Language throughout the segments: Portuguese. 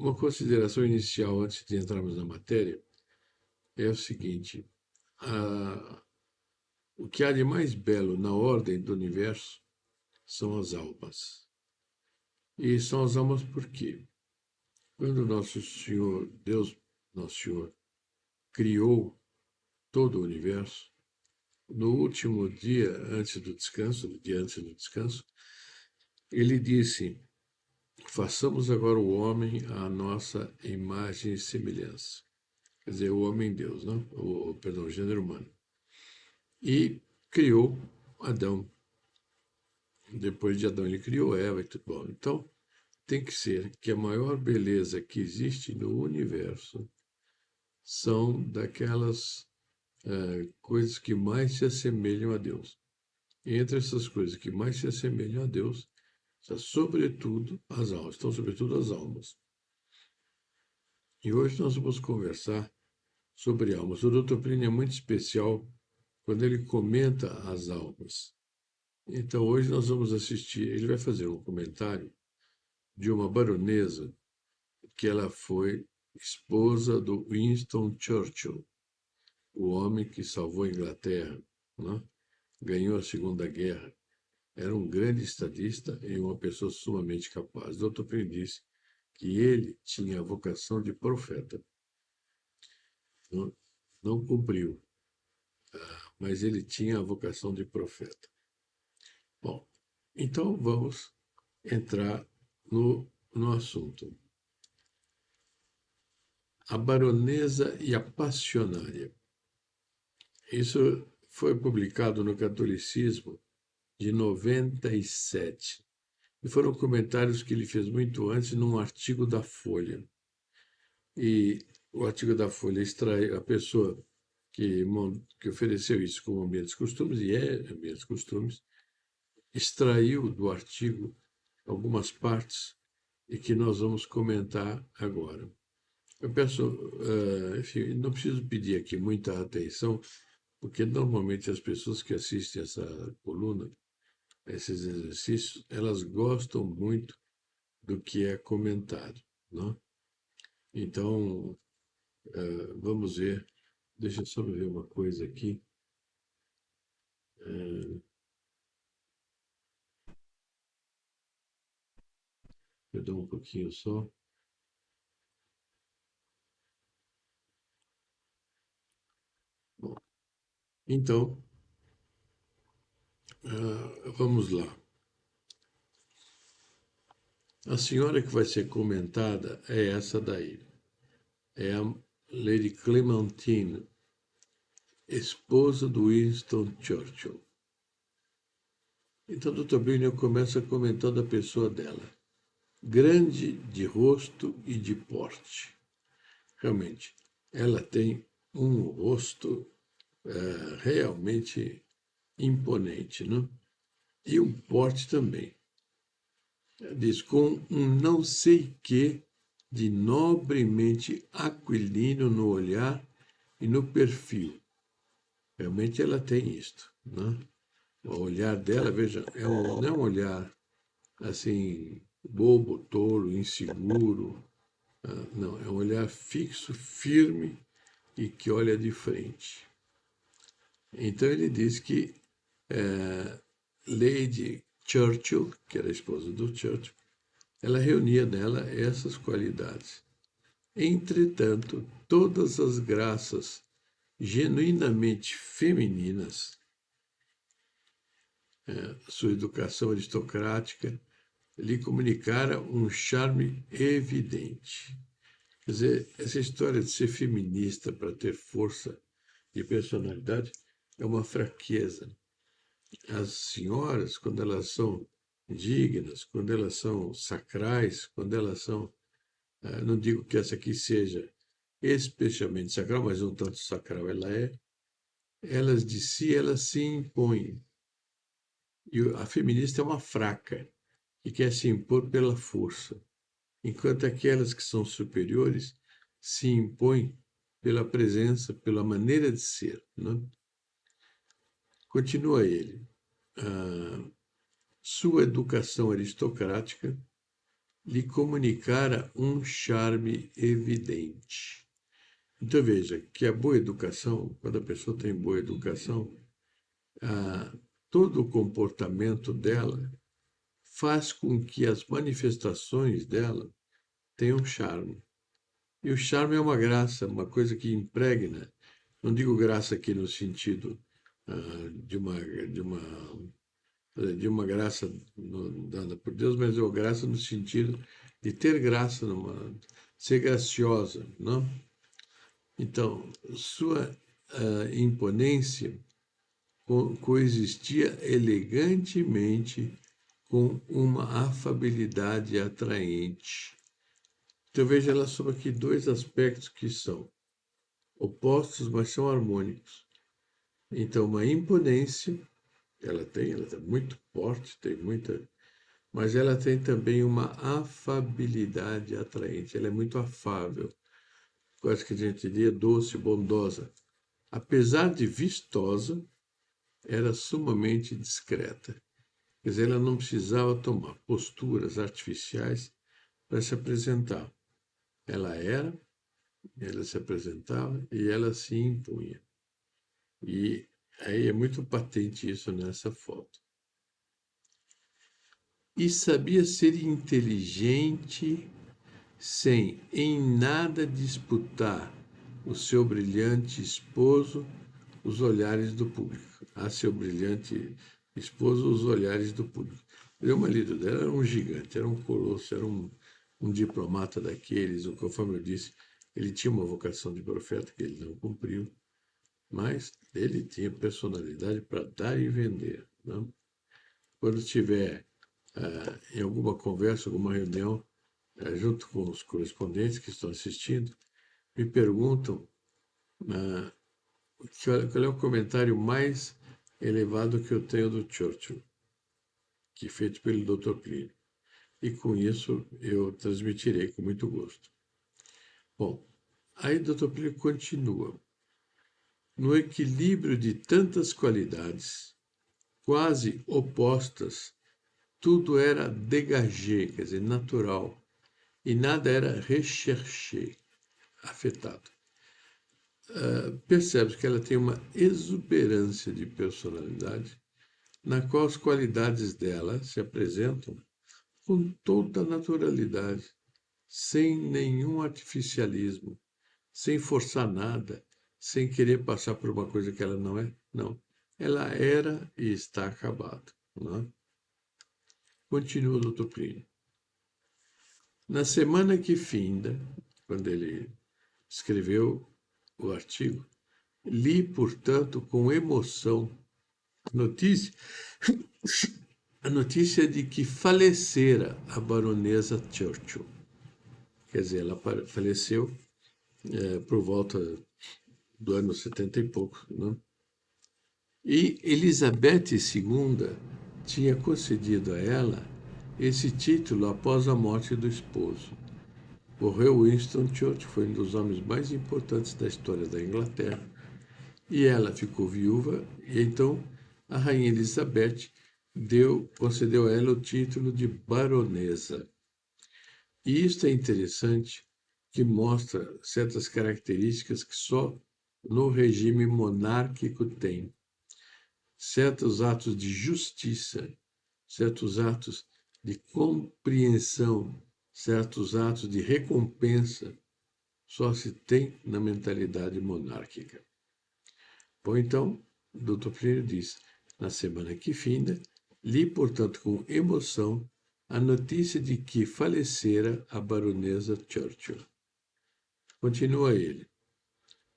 Uma consideração inicial antes de entrarmos na matéria é o seguinte: a- o que há de mais belo na ordem do universo são as almas. E são as almas por quê? Quando nosso Senhor, Deus, nosso Senhor, criou todo o universo, no último dia antes do descanso, no dia antes do descanso, ele disse: façamos agora o homem à nossa imagem e semelhança. Quer dizer, o homem Deus, não? Perdão, o gênero humano. E criou Adão. Depois de Adão, ele criou Eva e tudo bom. Então, tem que ser que a maior beleza que existe no universo são daquelas coisas que mais se assemelham a Deus. E entre essas coisas que mais se assemelham a Deus, está sobretudo as almas, estão sobretudo as almas. E hoje nós vamos conversar sobre almas. O Dr. Plínio é muito especial quando ele comenta as almas. Então hoje nós vamos assistir, ele vai fazer um comentário de uma baronesa que ela foi esposa do Winston Churchill, o homem que salvou a Inglaterra, né? Ganhou a Segunda Guerra. Era um grande estadista e uma pessoa sumamente capaz. Dr. Plínio disse que ele tinha a vocação de profeta. Não, não cumpriu, mas ele tinha a vocação de profeta. Bom, então vamos entrar no assunto. A Baronesa e a Passionária. Isso foi publicado no Catolicismo de 97. E foram comentários que ele fez muito antes num artigo da Folha. E o artigo da Folha extrai a pessoa que ofereceu isso como ambientes costumes, e é ambientes costumes, extraiu do artigo algumas partes e que nós vamos comentar agora. Eu peço, enfim, não preciso pedir aqui muita atenção, porque normalmente as pessoas que assistem essa coluna, esses exercícios, elas gostam muito do que é comentado, não? Então, vamos ver. Deixa eu só ver uma coisa aqui. Perdão um pouquinho só. Bom, então, vamos lá. A senhora que vai ser comentada é essa daí. É a Lady Clementine, esposa do Winston Churchill. Então, Dr. Birney começa comentando a pessoa dela. Grande de rosto e de porte. Realmente, ela tem um rosto realmente imponente, não? E um porte também. Diz, com um não sei quê de nobremente aquilino no olhar e no perfil. Realmente ela tem isto, né? O olhar dela, veja, não é um olhar assim, bobo, tolo, inseguro. Não, é um olhar fixo, firme e que olha de frente. Então ele diz que Lady Churchill, que era a esposa do Churchill, ela reunia nela essas qualidades. Entretanto, todas as graças genuinamente femininas, sua educação aristocrática, lhe comunicara um charme evidente. Quer dizer, essa história de ser feminista para ter força de personalidade é uma fraqueza. As senhoras, quando elas são dignas, quando elas são sacrais, quando elas são, não digo que essa aqui seja especialmente sacral, mas um tanto sacral ela é, elas de si, elas se impõem. E a feminista é uma fraca, que quer se impor pela força, enquanto aquelas que são superiores se impõem pela presença, pela maneira de ser. Né? Continua ele. Sua educação aristocrática lhe comunicara um charme evidente. Então veja que a boa educação, quando a pessoa tem boa educação, todo o comportamento dela faz com que as manifestações dela tenham charme. E o charme é uma graça, uma coisa que impregna. Não digo graça aqui no sentido de uma graça dada por Deus, mas é graça no sentido de ter graça, ser graciosa, não? Então, sua imponência coexistia elegantemente com uma afabilidade atraente. Então veja ela sobre aqui dois aspectos que são opostos, mas são harmônicos. Então, uma imponência, ela é muito forte, tem muita, mas ela tem também uma afabilidade atraente, ela é muito afável, quase que a gente diria doce, bondosa. Apesar de vistosa, era sumamente discreta. Quer dizer, ela não precisava tomar posturas artificiais para se apresentar. Ela se apresentava e ela se impunha. E aí é muito patente isso nessa foto. E sabia ser inteligente sem em nada disputar o seu brilhante esposo os olhares do público. A seu brilhante esposo os olhares do público. O marido dela era um gigante, era um colosso, era um diplomata daqueles, conforme eu disse, ele tinha uma vocação de profeta que ele não cumpriu, mas ele tinha personalidade para dar e vender. Não? Quando estiver em alguma conversa, alguma reunião, junto com os correspondentes que estão assistindo, me perguntam qual é o comentário mais elevado que eu tenho do Churchill, que é feito pelo Dr. Plínio. E com isso eu transmitirei com muito gosto. Bom, aí o Dr. Plínio continua. No equilíbrio de tantas qualidades, quase opostas, tudo era dégagé, quer dizer, natural, e nada era recherché, afetado. Percebe que ela tem uma exuberância de personalidade, na qual as qualidades dela se apresentam com toda naturalidade, sem nenhum artificialismo, sem forçar nada, sem querer passar por uma coisa que ela não é. Não. Ela era e está acabada. Não é? Continua o Dr. Plínio. Na semana que finda, quando ele escreveu o artigo, li, portanto, com emoção notícia, a notícia de que falecera a baronesa Churchill. Quer dizer, ela faleceu por volta do ano 70 e pouco. Né? E Elizabeth II tinha concedido a ela esse título após a morte do esposo. Morreu Winston Churchill, foi um dos homens mais importantes da história da Inglaterra, e ela ficou viúva, e então a rainha Elizabeth concedeu a ela o título de baronesa. E isto é interessante, que mostra certas características que só no regime monárquico tem. Certos atos de justiça, certos atos de compreensão, certos atos de recompensa, só se tem na mentalidade monárquica. Bom, então, o Dr. Plínio diz, na semana que finda, li, portanto, com emoção, a notícia de que falecera a baronesa Churchill. Continua ele.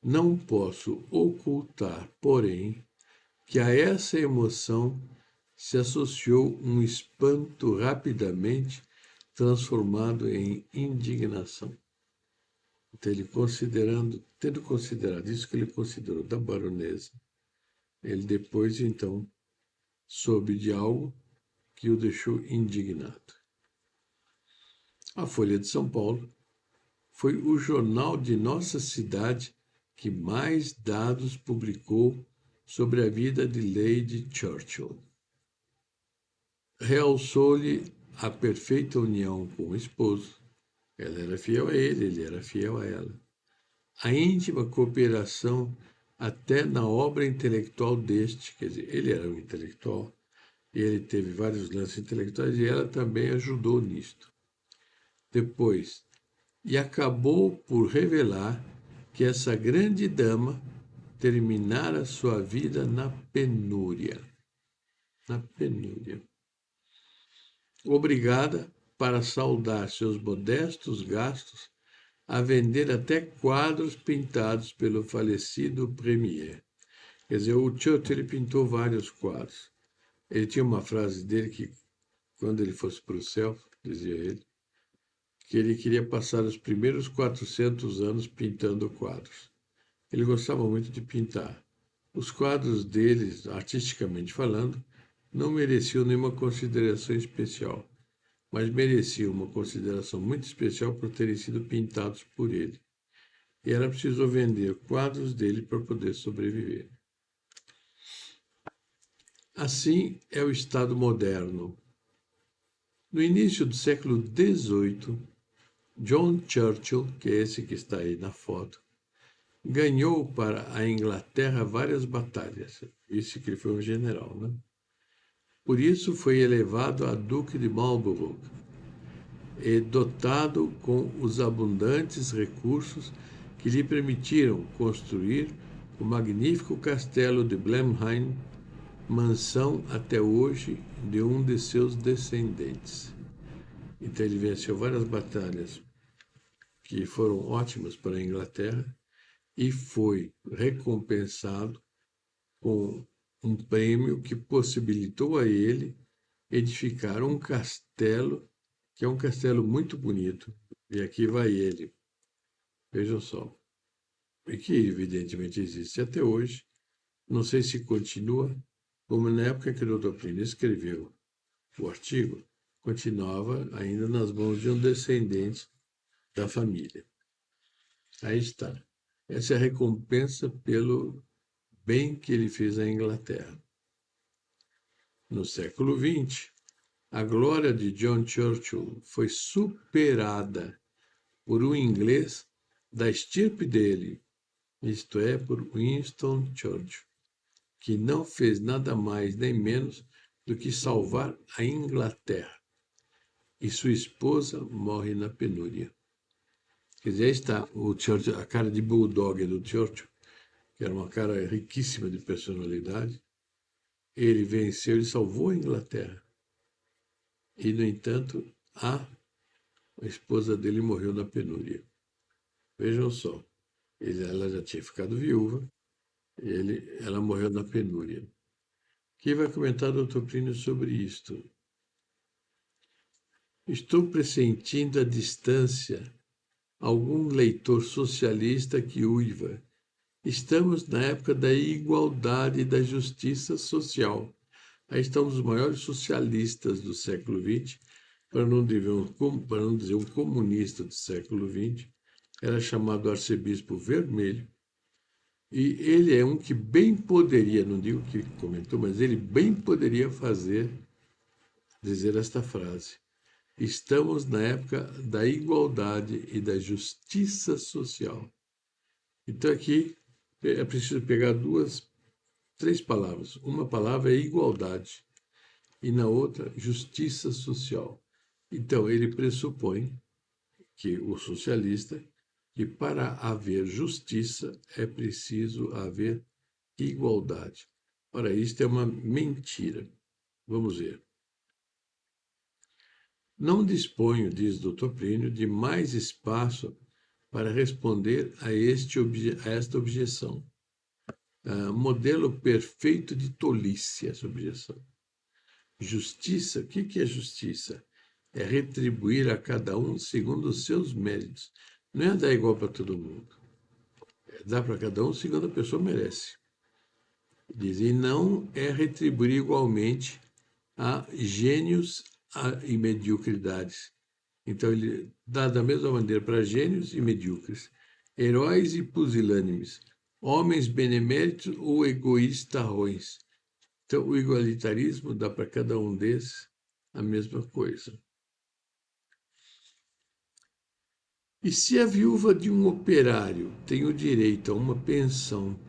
Não posso ocultar, porém, que a essa emoção se associou um espanto rapidamente transformado em indignação. Então, ele tendo considerado isso que ele considerou da baronesa, ele depois, então, soube de algo que o deixou indignado. A Folha de São Paulo foi o jornal de nossa cidade que mais dados publicou sobre a vida de Lady Churchill. Realçou-lhe a perfeita união com o esposo, ela era fiel a ele era fiel a ela. A íntima cooperação até na obra intelectual deste, quer dizer, ele era um intelectual, e ele teve vários lances intelectuais e ela também ajudou nisto. Depois, e acabou por revelar que essa grande dama terminara sua vida na penúria. Na penúria. Obrigada, para saldar seus modestos gastos, a vender até quadros pintados pelo falecido Premier. Quer dizer, o Churchill ele pintou vários quadros. Ele tinha uma frase dele que, quando ele fosse para o céu, dizia ele, que ele queria passar os primeiros 400 anos pintando quadros. Ele gostava muito de pintar. Os quadros dele, artisticamente falando, não mereciam nenhuma consideração especial, mas mereciam uma consideração muito especial por terem sido pintados por ele. E ela precisou vender quadros dele para poder sobreviver. Assim é o Estado moderno. No início do século XVIII, John Churchill, que é esse que está aí na foto, ganhou para a Inglaterra várias batalhas. Isso que ele foi um general, né? Por isso foi elevado a Duque de Marlborough e dotado com os abundantes recursos que lhe permitiram construir o magnífico castelo de Blenheim, mansão até hoje de um de seus descendentes. Então ele venceu várias batalhas que foram ótimas para a Inglaterra e foi recompensado com um prêmio que possibilitou a ele edificar um castelo, que é um castelo muito bonito. E aqui vai ele, vejam só, e que evidentemente existe até hoje. Não sei se continua, como na época que o Dr. Plínio escreveu o artigo, continuava ainda nas mãos de um descendente da família. Aí está. Essa é a recompensa pelo bem que ele fez à Inglaterra. No século XX, a glória de John Churchill foi superada por um inglês da estirpe dele, isto é, por Winston Churchill, que não fez nada mais nem menos do que salvar a Inglaterra. E sua esposa morre na penúria. Quer dizer, aí está o Churchill, a cara de bulldog do Churchill, que era uma cara riquíssima de personalidade. Ele venceu e salvou a Inglaterra. E, no entanto, a esposa dele morreu na penúria. Vejam só, ela já tinha ficado viúva, ela morreu na penúria. Quem vai comentar, doutor Plínio, sobre isto? Estou pressentindo à distância algum leitor socialista que uiva. Estamos na época da igualdade e da justiça social. Aí estão os maiores socialistas do século XX, para não dizer um comunista do século XX, era chamado Arcebispo Vermelho, e ele é um que bem poderia, não digo que comentou, mas ele bem poderia dizer esta frase. Estamos na época da igualdade e da justiça social. Então aqui é preciso pegar três palavras. Uma palavra é igualdade e na outra justiça social. Então ele pressupõe que o socialista, que para haver justiça é preciso haver igualdade. Ora, isto é uma mentira. Vamos ver. Não disponho, diz Dr. Plínio, de mais espaço para responder a esta objeção. Modelo perfeito de tolice, essa objeção. Justiça, o que é justiça? É retribuir a cada um segundo os seus méritos. Não é dar igual para todo mundo. É dar para cada um segundo a pessoa merece. Diz, e não é retribuir igualmente a gênios e mediocridades. Então, ele dá da mesma maneira para gênios e medíocres, heróis e pusilânimes, homens beneméritos ou egoístarrões. Então, o igualitarismo dá para cada um desses a mesma coisa. E se a viúva de um operário tem o direito a uma pensão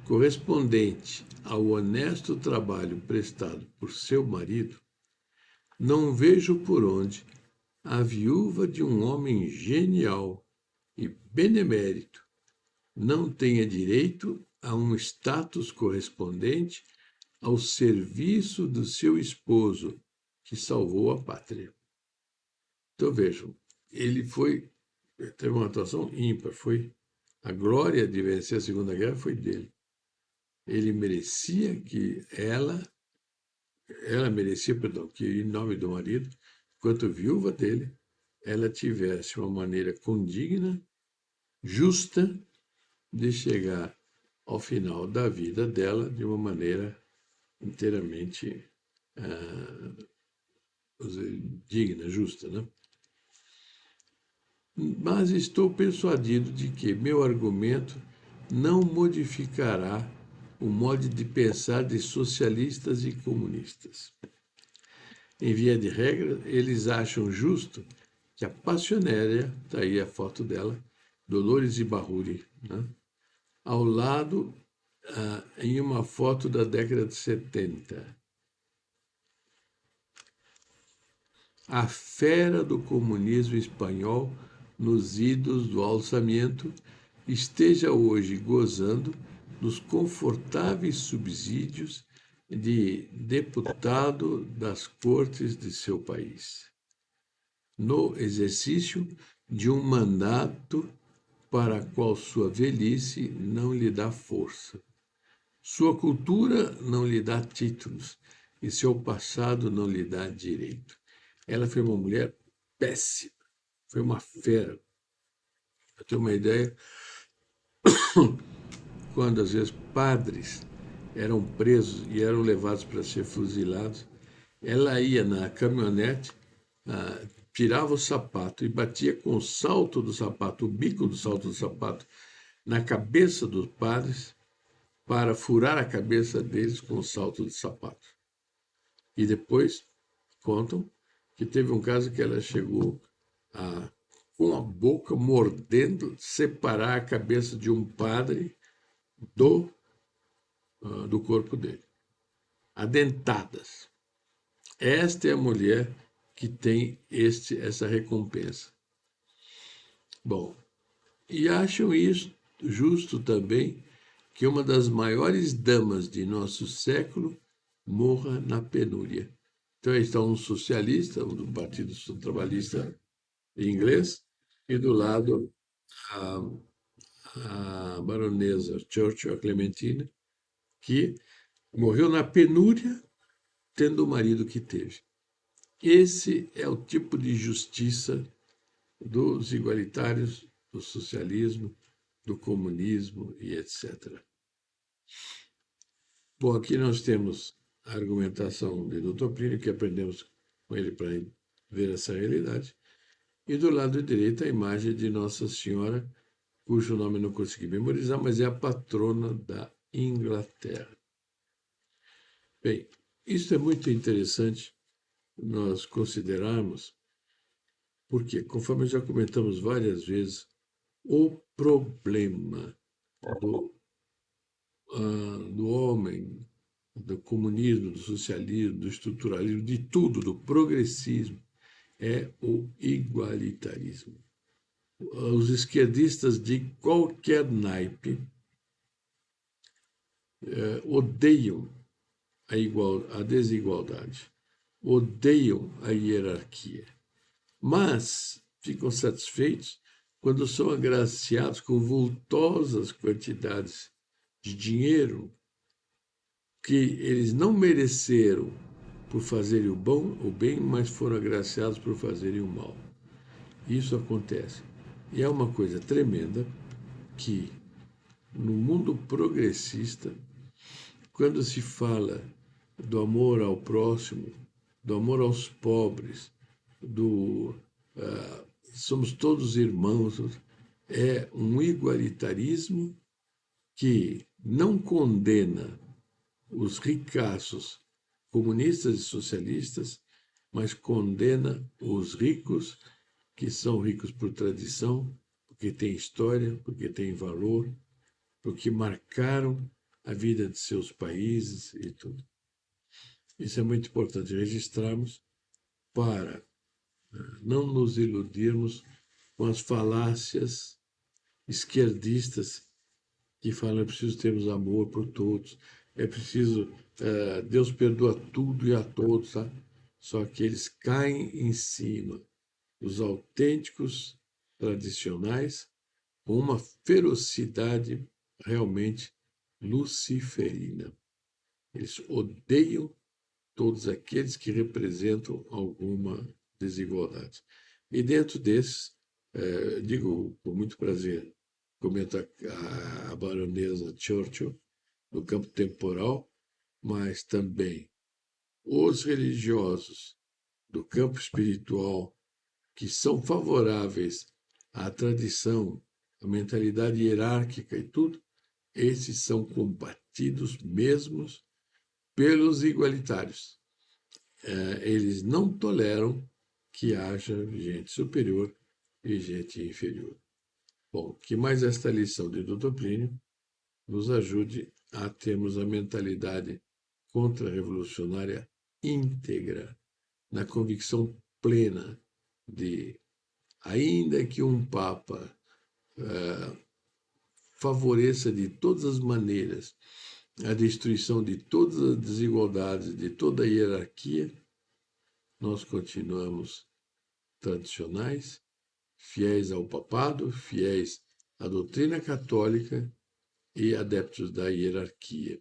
correspondente ao honesto trabalho prestado por seu marido, não vejo por onde a viúva de um homem genial e benemérito não tenha direito a um status correspondente ao serviço do seu esposo, que salvou a pátria. Então vejam, ele teve uma atuação ímpar, foi a glória de vencer a Segunda Guerra foi dele. Ele merecia que ela merecia, perdão, que em nome do marido, enquanto viúva dele, ela tivesse uma maneira condigna, justa, de chegar ao final da vida dela de uma maneira inteiramente digna, justa, né? Mas estou persuadido de que meu argumento não modificará o modo de pensar de socialistas e comunistas. Em via de regra, eles acham justo que a passionéria, está aí a foto dela, Dolores Ibárruri, né? Ao lado, em uma foto da década de 70. A fera do comunismo espanhol nos idos do alçamento esteja hoje gozando dos confortáveis subsídios de deputado das cortes de seu país, no exercício de um mandato para a qual sua velhice não lhe dá força. Sua cultura não lhe dá títulos e seu passado não lhe dá direito. Ela foi uma mulher péssima, foi uma fera. Eu tenho uma ideia, quando às vezes padres eram presos e eram levados para ser fuzilados, ela ia na caminhonete, tirava o sapato e batia com o salto do sapato, o bico do salto do sapato, na cabeça dos padres, para furar a cabeça deles com o salto de sapato. E depois contam que teve um caso que ela chegou com a boca mordendo, separar a cabeça de um padre do corpo dele. Adentadas. Esta é a mulher que tem essa recompensa. Bom, e acham isso justo também que uma das maiores damas de nosso século morra na penúria. Então aí está um socialista, do Partido Trabalhista inglês, e do lado a baronesa Churchill, a Clementina, que morreu na penúria tendo o marido que teve. Esse é o tipo de justiça dos igualitários, do socialismo, do comunismo e etc. Bom, aqui nós temos a argumentação de Dr. Plínio, que aprendemos com ele para ver essa realidade, e do lado direito a imagem de Nossa Senhora, cujo nome eu não consegui memorizar, mas é a patrona da Inglaterra. Bem, isso é muito interessante nós considerarmos, porque, conforme já comentamos várias vezes, o problema do homem, do comunismo, do socialismo, do estruturalismo, de tudo, do progressismo, é o igualitarismo. Os esquerdistas de qualquer naipe odeiam a desigualdade, odeiam a hierarquia, mas ficam satisfeitos quando são agraciados com vultosas quantidades de dinheiro que eles não mereceram por fazerem o bem, mas foram agraciados por fazerem o mal. Isso acontece. E é uma coisa tremenda que, no mundo progressista, quando se fala do amor ao próximo, do amor aos pobres, somos todos irmãos, é um igualitarismo que não condena os ricaços comunistas e socialistas, mas condena os ricos que são ricos por tradição, porque têm história, porque têm valor, porque marcaram a vida de seus países e tudo. Isso é muito importante registrarmos para não nos iludirmos com as falácias esquerdistas que falam é preciso termos amor por todos, é preciso, Deus perdoa tudo e a todos, tá? Só que eles caem em cima dos autênticos tradicionais com uma ferocidade realmente luciferina. Eles odeiam todos aqueles que representam alguma desigualdade. E dentro desses, digo com muito prazer, comenta a baronesa Churchill, no campo temporal, mas também os religiosos do campo espiritual que são favoráveis à tradição, à mentalidade hierárquica e tudo, esses são combatidos mesmos pelos igualitários. Eles não toleram que haja gente superior e gente inferior. Bom, que mais esta lição de Dr. Plínio nos ajude a termos a mentalidade contra-revolucionária íntegra, na convicção plena de, ainda que um Papa favoreça de todas as maneiras a destruição de todas as desigualdades, de toda a hierarquia, nós continuamos tradicionais, fiéis ao papado, fiéis à doutrina católica e adeptos da hierarquia.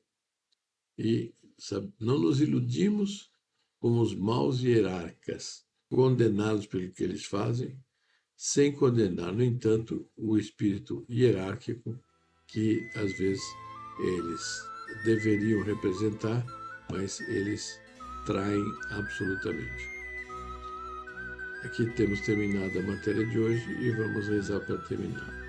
E não nos iludimos com os maus hierarcas, condená-los pelo que eles fazem, sem condenar, no entanto, o espírito hierárquico que, às vezes, eles deveriam representar, mas eles traem absolutamente. Aqui temos terminado a matéria de hoje e vamos rezar para terminar.